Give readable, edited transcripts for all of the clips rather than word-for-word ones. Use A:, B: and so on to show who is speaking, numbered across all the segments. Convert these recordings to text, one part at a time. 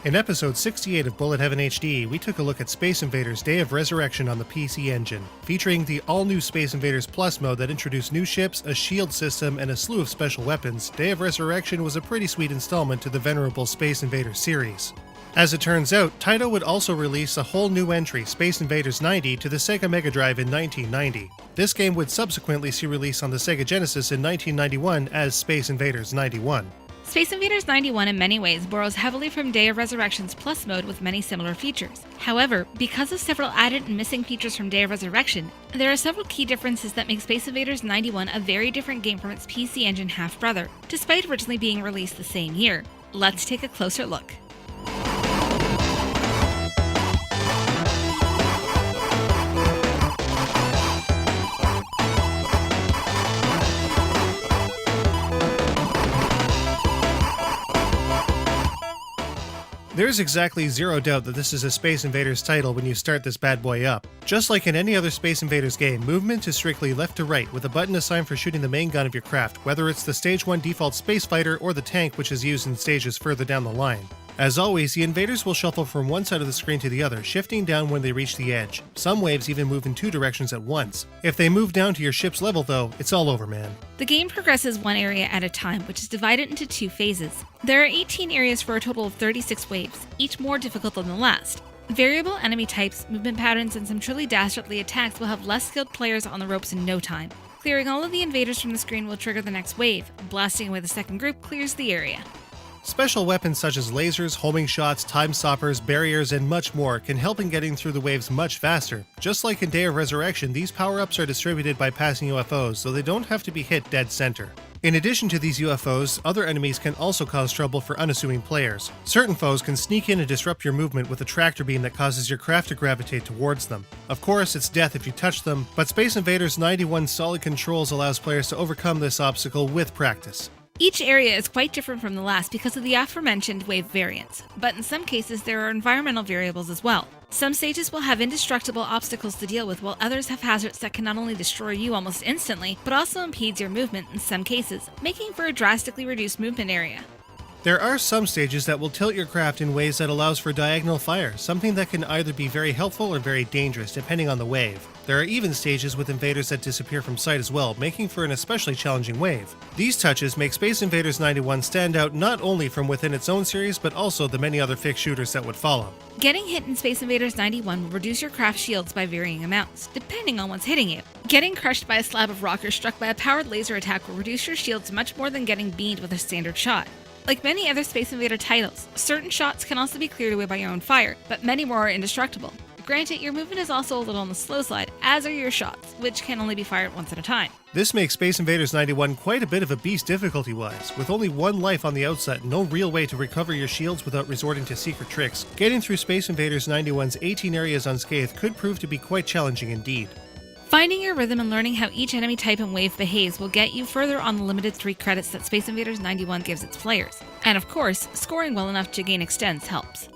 A: In episode 68 of Bullet Heaven HD, we took a look at Space Invaders Day of Resurrection on the PC Engine, featuring the all-new Space Invaders Plus mode that introduced new ships, a shield system, and a slew of special weapons. Day of Resurrection was a pretty sweet installment to the venerable Space Invaders series. As it turns out, Taito would also release a whole new entry, Space Invaders 90, to the Sega Megadrive in 1990. This game would subsequently see release on the Sega Genesis in 1991 as Space Invaders 91.
B: Space Invaders 91 in many ways borrows heavily from Day of Resurrection's Plus mode with many similar features. However, because of several added and missing features from Day of Resurrection, there are several key differences that make Space Invaders 91 a very different game from its PC Engine half-brother, despite originally being released the same year. Let's take a closer look.
A: There's exactly zero doubt that this is a Space Invaders title when you start this bad boy up. Just like in any other Space Invaders game, movement is strictly left to right, with a button assigned for shooting the main gun of your craft, whether it's the Stage 1 default space fighter or the tank which is used in stages further down the line. As always, the invaders will shuffle from one side of the screen to the other, shifting down when they reach the edge. Some waves even move in two directions at once. If they move down to your ship's level though, it's all over, man.
B: The game progresses one area at a time, which is divided into two phases. There are 18 areas for a total of 36 waves, each more difficult than the last. Variable enemy types, movement patterns, and some truly dastardly attacks will have less skilled players on the ropes in no time. Clearing all of the invaders from the screen will trigger the next wave. Blasting away the second group clears the area.
A: Special weapons such as lasers, homing shots, time stoppers, barriers, and much more can help in getting through the waves much faster. Just like in Day of Resurrection, these power-ups are distributed by passing UFOs, so they don't have to be hit dead center. In addition to these UFOs, other enemies can also cause trouble for unassuming players. Certain foes can sneak in and disrupt your movement with a tractor beam that causes your craft to gravitate towards them. Of course, it's death if you touch them, but Space Invaders 91's solid controls allows players to overcome this obstacle with practice.
B: Each area is quite different from the last because of the aforementioned wave variants, but in some cases there are environmental variables as well. Some stages will have indestructible obstacles to deal with, while others have hazards that can not only destroy you almost instantly, but also impedes your movement in some cases, making for a drastically reduced movement area.
A: There are some stages that will tilt your craft in ways that allows for diagonal fire, something that can either be very helpful or very dangerous depending on the wave. There are even stages with invaders that disappear from sight as well, making for an especially challenging wave. These touches make Space Invaders 91 stand out not only from within its own series, but also the many other fixed shooters that would follow.
B: Getting hit in Space Invaders 91 will reduce your craft shields by varying amounts, depending on what's hitting you. Getting crushed by a slab of rock or struck by a powered laser attack will reduce your shields much more than getting beamed with a standard shot. Like many other Space Invader titles, certain shots can also be cleared away by your own fire, but many more are indestructible. Granted, your movement is also a little on the slow side, as are your shots, which can only be fired once at a time.
A: This makes Space Invaders 91 quite a bit of a beast difficulty-wise. With only one life on the outset and no real way to recover your shields without resorting to secret tricks, getting through Space Invaders 91's 18 areas unscathed could prove to be quite challenging indeed.
B: Finding your rhythm and learning how each enemy type and wave behaves will get you further on the limited 3 credits that Space Invaders 91 gives its players. And of course, scoring well enough to gain extends helps.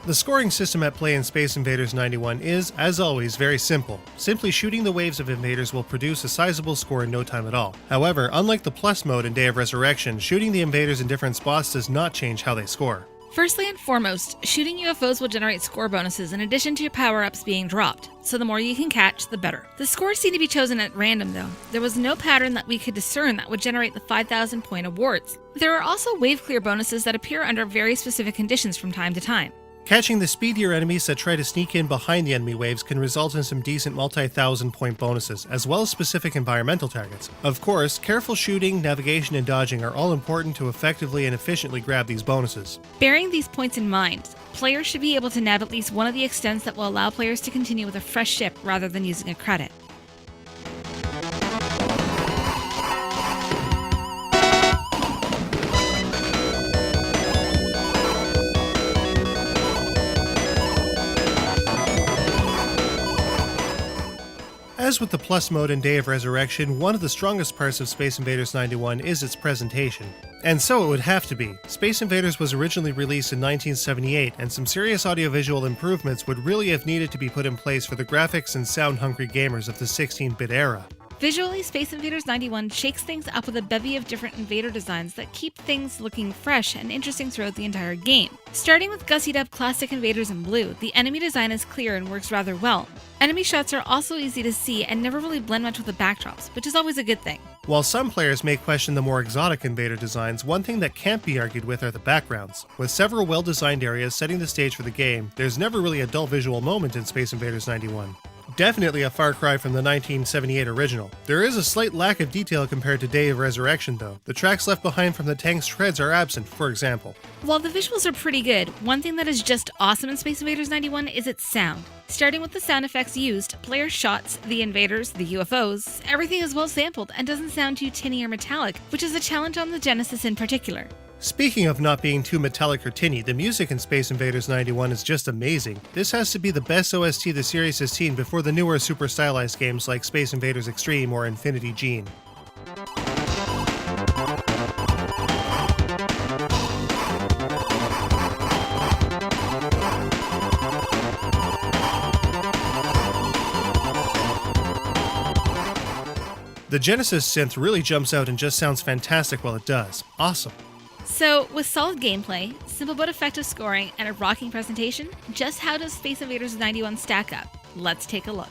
A: The scoring system at play in Space Invaders 91 is, as always, very simple. Simply shooting the waves of invaders will produce a sizable score in no time at all. However, unlike the Plus mode in Day of Resurrection, shooting the invaders in different spots does not change how they score.
B: Firstly and foremost, shooting UFOs will generate score bonuses in addition to power-ups being dropped, so the more you can catch, the better. The scores seem to be chosen at random though. There was no pattern that we could discern that would generate the 5,000 point awards. There are also wave clear bonuses that appear under very specific conditions from time to time.
A: Catching the speedier enemies that try to sneak in behind the enemy waves can result in some decent multi-thousand point bonuses, as well as specific environmental targets. Of course, careful shooting, navigation, and dodging are all important to effectively and efficiently grab these bonuses.
B: Bearing these points in mind, players should be able to nab at least one of the extents that will allow players to continue with a fresh ship rather than using a credit.
A: As with the Plus mode in Day of Resurrection, one of the strongest parts of Space Invaders 91 is its presentation. And so it would have to be. Space Invaders was originally released in 1978, and some serious audiovisual improvements would really have needed to be put in place for the graphics and sound-hungry gamers of the 16-bit era.
B: Visually, Space Invaders 91 shakes things up with a bevy of different invader designs that keep things looking fresh and interesting throughout the entire game. Starting with gussied up classic invaders in blue, the enemy design is clear and works rather well. Enemy shots are also easy to see and never really blend much with the backdrops, which is always a good thing.
A: While some players may question the more exotic invader designs, one thing that can't be argued with are the backgrounds. With several well-designed areas setting the stage for the game, there's never really a dull visual moment in Space Invaders 91. Definitely a far cry from the 1978 original. There is a slight lack of detail compared to Day of Resurrection though. The tracks left behind from the tank's treads are absent, for example.
B: While the visuals are pretty good, one thing that is just awesome in Space Invaders 91 is its sound. Starting with the sound effects used, player shots, the invaders, the UFOs, everything is well sampled and doesn't sound too tinny or metallic, which is a challenge on the Genesis in particular.
A: Speaking of not being too metallic or tinny, the music in Space Invaders 91 is just amazing. This has to be the best OST the series has seen before the newer super stylized games like Space Invaders Extreme or Infinity Gene. The Genesis synth really jumps out and just sounds fantastic while it does. Awesome.
B: So, with solid gameplay, simple but effective scoring, and a rocking presentation, just how does Space Invaders 91 stack up? Let's take a look.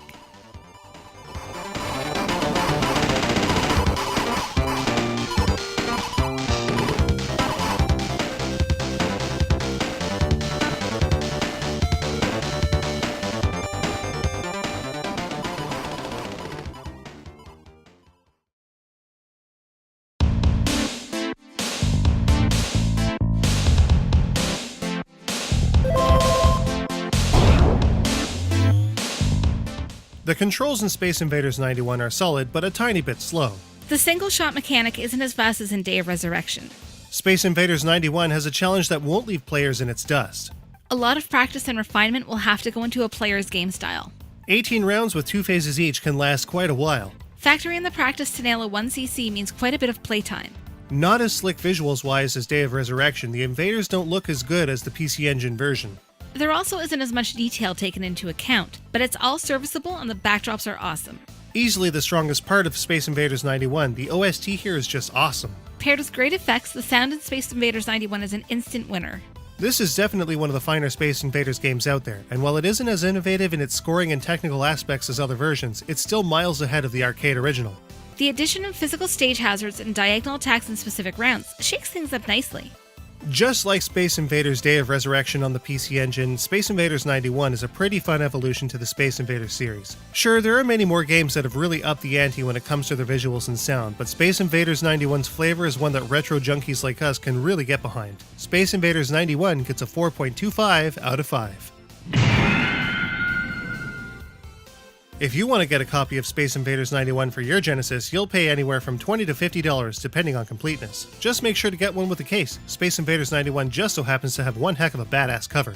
A: The controls in Space Invaders 91 are solid, but a tiny bit slow.
B: The single-shot mechanic isn't as fast as in Day of Resurrection.
A: Space Invaders 91 has a challenge that won't leave players in its dust.
B: A lot of practice and refinement will have to go into a player's game style.
A: 18 rounds with 2 phases each can last quite a while.
B: Factoring in the practice to nail a 1cc means quite a bit of playtime.
A: Not as slick visuals-wise as Day of Resurrection, the invaders don't look as good as the PC Engine version.
B: There also isn't as much detail taken into account, but it's all serviceable and the backdrops are awesome.
A: Easily the strongest part of Space Invaders 91, the OST here is just awesome.
B: Paired with great effects, the sound in Space Invaders 91 is an instant winner.
A: This is definitely one of the finer Space Invaders games out there, and while it isn't as innovative in its scoring and technical aspects as other versions, it's still miles ahead of the arcade original.
B: The addition of physical stage hazards and diagonal attacks in specific rounds shakes things up nicely.
A: Just like Space Invaders Day of Resurrection on the PC Engine, Space Invaders 91 is a pretty fun evolution to the Space Invaders series. Sure, there are many more games that have really upped the ante when it comes to their visuals and sound, but Space Invaders 91's flavor is one that retro junkies like us can really get behind. Space Invaders 91 gets a 4.25 out of 5. If you want to get a copy of Space Invaders 91 for your Genesis, you'll pay anywhere from $20 to $50 depending on completeness. Just make sure to get one with a case. Space Invaders 91 just so happens to have one heck of a badass cover.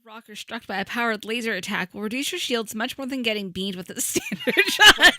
B: Rocker struck by a powered laser attack will reduce your shields much more than getting beamed with a standard shot.